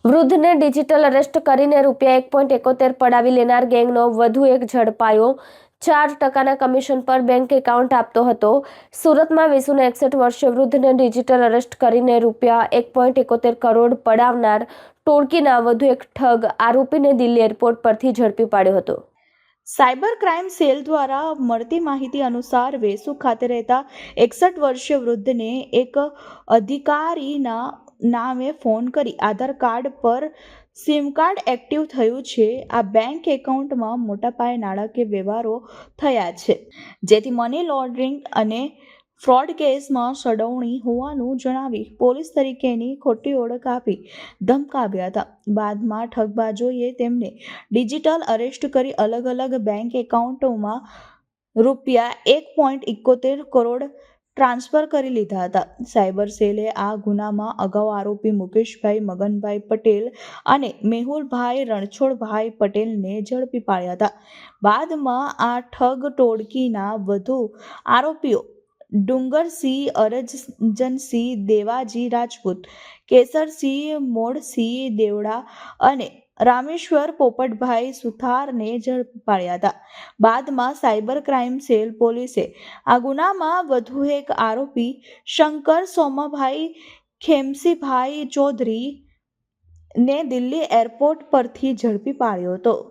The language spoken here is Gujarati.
વૃદ્ધને ડિજિટલ અરેસ્ટ કરીને ₹1.71 પડાવી લેનાર ગેંગનો વધુ એક ઝડપાયો। 4% કમિશન પર બેંક એકાઉન્ટ આપતો હતો। સુરતમાં 61 વર્ષીય વૃદ્ધને ડિજિટલ અરેસ્ટ કરીને ₹1.71 કરોડ પડાવનાર ટોળકીના વધુ એક ઠગ આરોપીને દિલ્હી એરપોર્ટ પરથી ઝડપી પાડ્યો હતો। સાયબર ક્રાઇમ સેલ દ્વારા મળતી માહિતી અનુસાર વેસુ ખાતે રહેતા 61 વર્ષીય વૃદ્ધને એક અધિકારીના નામે ફોન કરી આધાર કાર્ડ પર સિમ કાર્ડ એક્ટિવ થયું છે। આ બેંક એકાઉન્ટમાં મોટા પાયે નાણાકીય વ્યવહારો થયા છે, જેથી મની લોન્ડરિંગ અને ફ્રોડ કેસમાં સંડોવણી હોવાનું જણાવી પોલીસ તરીકેની ખોટી ઓળખ આપી ધમકાવ્યા હતા। બાદમાં ઠગબાજોએ તેમને ડિજિટલ અરેસ્ટ કરી અલગ અલગ બેંક એકાઉન્ટોમાં ₹1.71 કરોડ ટ્રાન્સફર કરી લીધા હતા। સાયબર સેલે આ ગુનામાં અગાઉ આરોપી મુકેશભાઈ મગનભાઈ પટેલ અને મેહુલભાઈ રણછોડભાઈ પટેલને ઝડપી પાડ્યા હતા। બાદમાં આ ઠગ ટોળકીના વધુ આરોપીઓ ડુંગરસિંહ અરજનસિંહ દેવાજી રાજપૂત, કેસરસિંહ મોડસિંહ દેવડા અને રામેશ્વર પોપટભાઈ સુથારને ઝડપી પાડ્યા હતા। બાદમાં સાયબર ક્રાઇમ સેલ પોલીસે આ ગુનામાં વધુ એક આરોપી શંકર સોમાભાઈ ખેમસીભાઈ ચૌધરીને દિલ્હી એરપોર્ટ પરથી ઝડપી પાડ્યો હતો।